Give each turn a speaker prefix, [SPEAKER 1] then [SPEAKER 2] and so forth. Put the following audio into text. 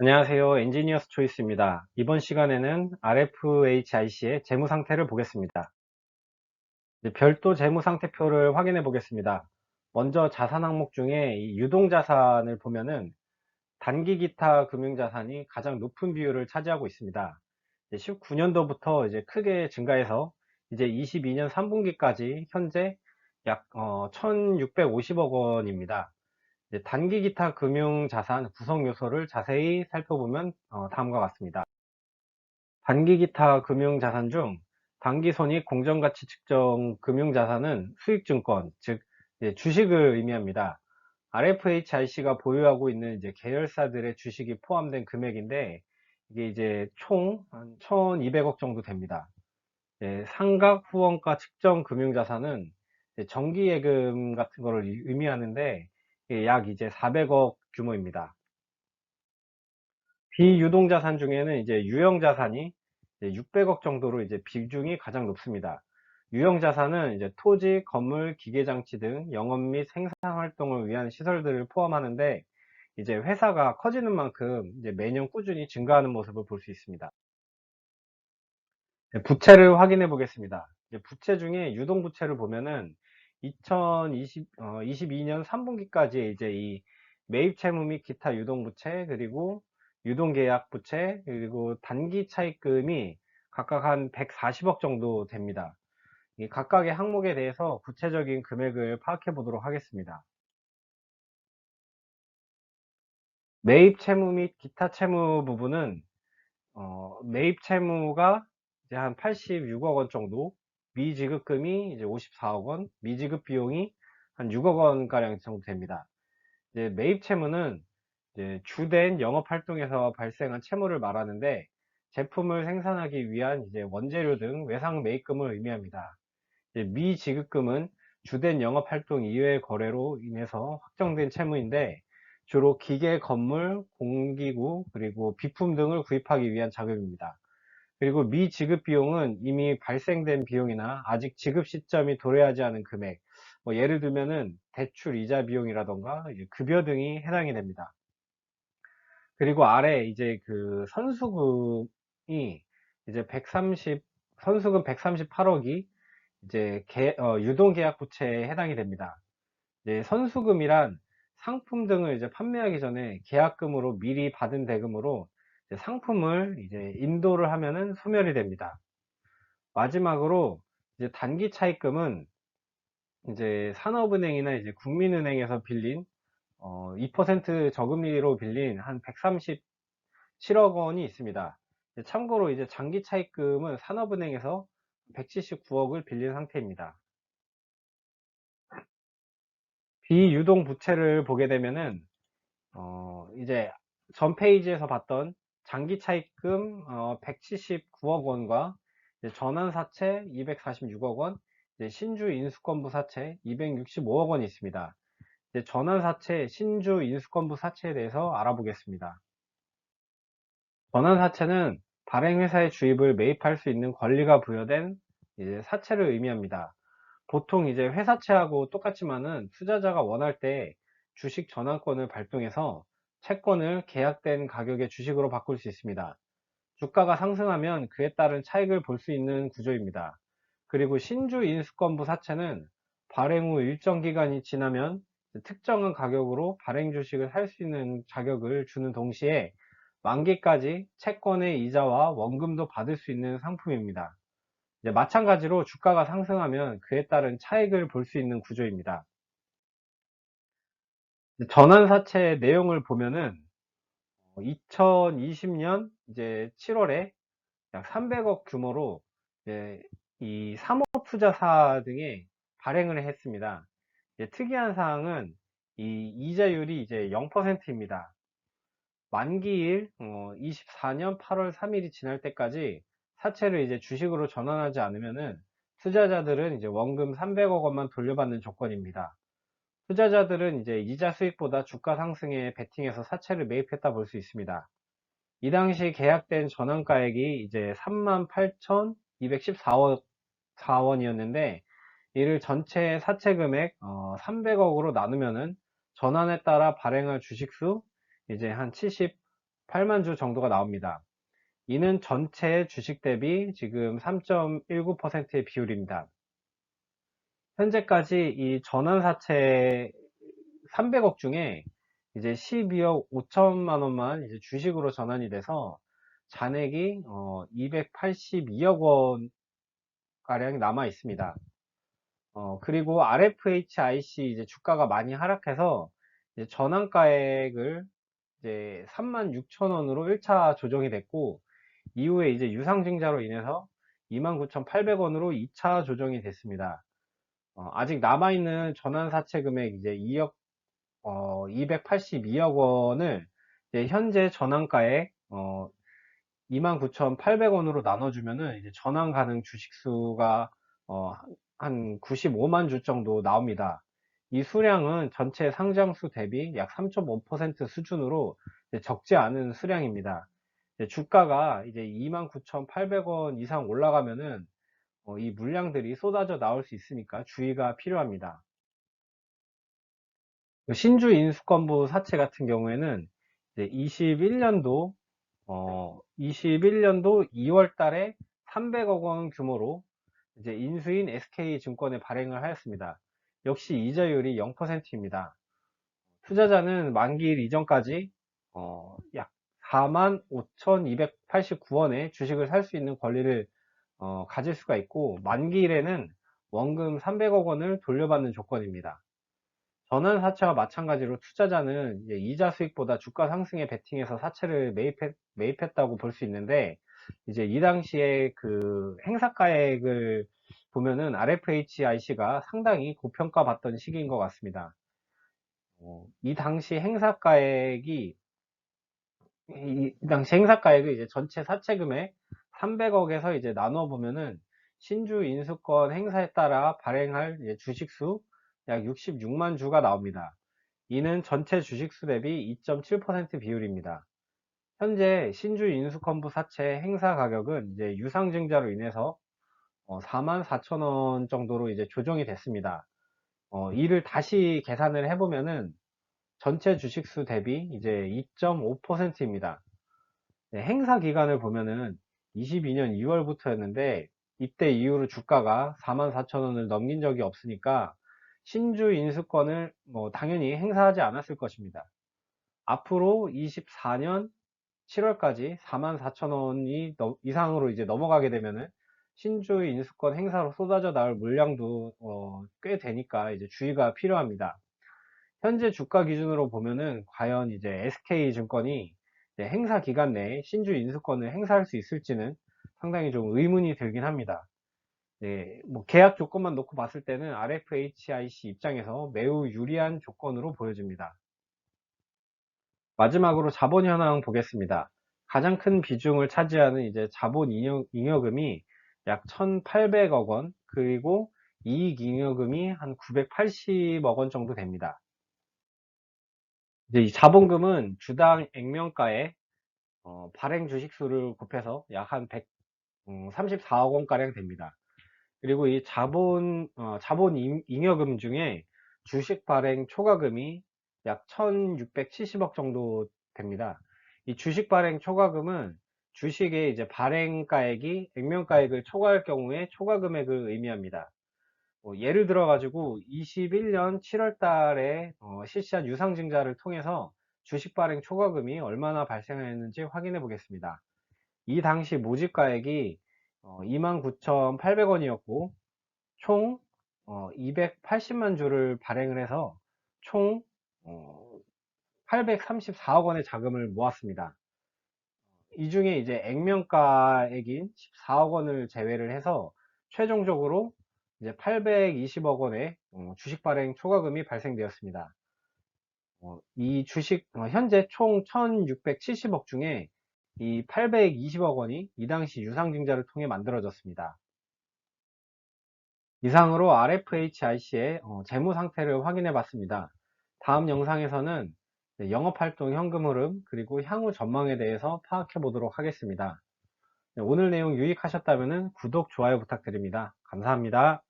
[SPEAKER 1] 안녕하세요. 엔지니어스 초이스입니다. 이번 시간에는 RFHIC의 재무 상태를 보겠습니다. 이제 별도 재무 상태표를 확인해 보겠습니다. 먼저 자산 항목 중에 이 유동자산을 보면은 단기 기타 금융자산이 가장 높은 비율을 차지하고 있습니다. 19년도부터 이제 크게 증가해서 이제 22년 3분기까지 현재 약 1650억 원입니다. 단기 기타 금융자산 구성 요소를 자세히 살펴보면 다음과 같습니다. 단기 기타 금융자산 중 단기 손익 공정가치 측정 금융자산은 수익증권, 즉 주식을 의미합니다. RFHIC가 보유하고 있는 이제 계열사들의 주식이 포함된 금액인데 이게 이제 총 한 1200억 정도 됩니다. 상각 후원가 측정 금융자산은 정기예금 같은 거를 의미하는데 약 이제 400억 규모입니다. 비유동자산 중에는 이제 유형자산이 600억 정도로 이제 비중이 가장 높습니다. 유형자산은 이제 토지, 건물, 기계장치 등 영업 및 생산 활동을 위한 시설들을 포함하는데 이제 회사가 커지는 만큼 이제 매년 꾸준히 증가하는 모습을 볼 수 있습니다. 부채를 확인해 보겠습니다. 부채 중에 유동부채를 보면은 2022년 3분기까지 이제 이 매입채무 및 기타 유동부채, 그리고 유동계약부채, 그리고 단기 차입금이 각각 한 140억 정도 됩니다. 이 각각의 항목에 대해서 구체적인 금액을 파악해 보도록 하겠습니다. 매입 채무 및 기타 채무 부분은 매입 채무가 이제 한 86억 원 정도, 미지급금이 이제 54억 원, 미지급 비용이 한 6억 원 가량 정도 됩니다. 이제 매입 채무는 이제 주된 영업 활동에서 발생한 채무를 말하는데 제품을 생산하기 위한 이제 원재료 등 외상 매입금을 의미합니다. 이제 미지급금은 주된 영업 활동 이외의 거래로 인해서 확정된 채무인데 주로 기계, 건물, 공기구, 그리고 비품 등을 구입하기 위한 자금입니다. 그리고 미지급 비용은 이미 발생된 비용이나 아직 지급 시점이 도래하지 않은 금액, 뭐 예를 들면은 대출 이자 비용이라던가 급여 등이 해당이 됩니다. 그리고 아래 이제 그 선수금이 이제 130, 선수금 138억이 이제 유동계약 부채에 해당이 됩니다. 이제 선수금이란 상품 등을 이제 판매하기 전에 계약금으로 미리 받은 대금으로 이제 상품을 이제 인도를 하면은 소멸이 됩니다. 마지막으로 이제 단기 차입금은 이제 산업은행이나 이제 국민은행에서 빌린 2% 저금리로 빌린 한 137억 원이 있습니다. 참고로 이제 장기 차입금은 산업은행에서 179억을 빌린 상태입니다. 비유동 부채를 보게 되면은 이제 전 페이지에서 봤던 장기 차입금 179억 원과 전환사채 246억 원, 신주 인수권부 사채 265억 원이 있습니다. 전환사채, 신주 인수권부 사채에 대해서 알아보겠습니다. 전환사채는 발행회사의 주입을 매입할 수 있는 권리가 부여된 이제 사채를 의미합니다. 보통 이제 회사채하고 똑같지만은 투자자가 원할 때 주식 전환권을 발동해서 채권을 계약된 가격의 주식으로 바꿀 수 있습니다. 주가가 상승하면 그에 따른 차익을 볼 수 있는 구조입니다. 그리고 신주 인수권부 사채는 발행 후 일정 기간이 지나면 특정한 가격으로 발행 주식을 살 수 있는 자격을 주는 동시에 만기까지 채권의 이자와 원금도 받을 수 있는 상품입니다. 이제 마찬가지로 주가가 상승하면 그에 따른 차익을 볼 수 있는 구조입니다. 전환사채 내용을 보면은 2020년 이제 7월에 약 300억 규모로 이제 이 사모투자사 등에 발행을 했습니다. 특이한 사항은 이 이자율이 이제 0%입니다. 만기일 24년 8월 3일이 지날 때까지 사채를 이제 주식으로 전환하지 않으면은 투자자들은 이제 원금 300억 원만 돌려받는 조건입니다. 투자자들은 이제 이자 수익보다 주가 상승에 베팅해서 사채를 매입했다 볼 수 있습니다. 이 당시 계약된 전환가액이 이제 38,214억 4원이었는데 이를 전체 사채 금액 300억으로 나누면은 전환에 따라 발행할 주식수 이제 한 8만 주 정도가 나옵니다. 이는 전체 주식 대비 지금 3.19%의 비율입니다. 현재까지 이 전환사채 300억 중에 이제 12억 5천만 원만 이제 주식으로 전환이 돼서 잔액이 282억 원 가량 남아 있습니다. 그리고 RFHIC 이제 주가가 많이 하락해서 이제 전환가액을 이제 36,000원으로 1차 조정이 됐고, 이후에 이제 유상증자로 인해서 29,800원으로 2차 조정이 됐습니다. 아직 남아있는 전환사채 금액 이제 282억 원을 이제 현재 전환가액 29,800원으로 나눠주면은 이제 전환 가능 주식수가 한 95만 주 정도 나옵니다. 이 수량은 전체 상장수 대비 약 3.5% 수준으로 적지 않은 수량입니다. 주가가 이제 29,800원 이상 올라가면은 이 물량들이 쏟아져 나올 수 있으니까 주의가 필요합니다. 신주 인수권부 사채 같은 경우에는 이제 21년도 2월 달에 300억 원 규모로 이제 인수인 SK증권에 발행을 하였습니다. 역시 이자율이 0%입니다. 투자자는 만기일 이전까지 약 45,289원에 주식을 살 수 있는 권리를 가질 수가 있고, 만기일에는 원금 300억 원을 돌려받는 조건입니다. 전환사채와 마찬가지로 투자자는 이제 이자 수익보다 주가 상승에 베팅해서 사채를 매입했다고 볼 수 있는데, 이제 이 당시에 그 행사가액을 보면은 RFHIC가 상당히 고평가받던 시기인 것 같습니다. 이 당시 행사가액이 이 당시 행사가액을 이제 전체 사채금액 300억에서 이제 나눠 보면은 신주 인수권 행사에 따라 발행할 이제 주식수 약 66만 주가 나옵니다. 이는 전체 주식수 대비 2.7% 비율입니다. 현재 신주 인수권부 사채 행사 가격은 이제 유상증자로 인해서 44,000원 정도로 이제 조정이 됐습니다. 이를 다시 계산을 해보면은 전체 주식수 대비 이제 2.5%입니다. 행사 기간을 보면은 22년 2월부터였는데, 이때 이후로 주가가 44,000원을 넘긴 적이 없으니까 신주 인수권을 당연히 행사하지 않았을 것입니다. 앞으로 24년 7월까지 44,000원이 이상으로 이제 넘어가게 되면은 신주 인수권 행사로 쏟아져 나올 물량도 꽤 되니까 이제 주의가 필요합니다. 현재 주가 기준으로 보면은 과연 이제 SK증권이 행사 기간 내에 신주 인수권을 행사할 수 있을지는 상당히 좀 의문이 들긴 합니다. 네, 뭐 계약 조건만 놓고 봤을 때는 RFHIC 입장에서 매우 유리한 조건으로 보여집니다. 마지막으로 자본 현황 보겠습니다. 가장 큰 비중을 차지하는 이제 자본 잉여금이 약 1,800억 원, 그리고 이익 잉여금이 한 980억 원 정도 됩니다. 이제 이 자본금은 주당 액면가의 발행 주식수를 곱해서 약 한 134억 원가량 됩니다. 그리고 이 자본 잉여금 중에 주식 발행 초과금이 약 1670억 정도 됩니다. 이 주식 발행 초과금은 주식의 이제 발행가액이 액면가액을 초과할 경우에 초과금액을 의미합니다. 예를 들어 가지고 21년 7월 달에 실시한 유상증자를 통해서 주식 발행 초과금이 얼마나 발생했는지 확인해 보겠습니다. 이 당시 모집가액이 29,800원이었고 총 280만 주를 발행을 해서 총 834억 원의 자금을 모았습니다. 이 중에 이제 액면가액인 14억 원을 제외를 해서 최종적으로 이제 820억 원의 주식 발행 초과금이 발생되었습니다. 이 주식 현재 총 1670억 중에 이 820억 원이 이 당시 유상증자를 통해 만들어졌습니다. 이상으로 RFHIC의 재무 상태를 확인해 봤습니다. 다음 영상에서는 영업활동 현금 흐름 그리고 향후 전망에 대해서 파악해 보도록 하겠습니다. 오늘 내용 유익하셨다면 구독, 좋아요 부탁드립니다. 감사합니다.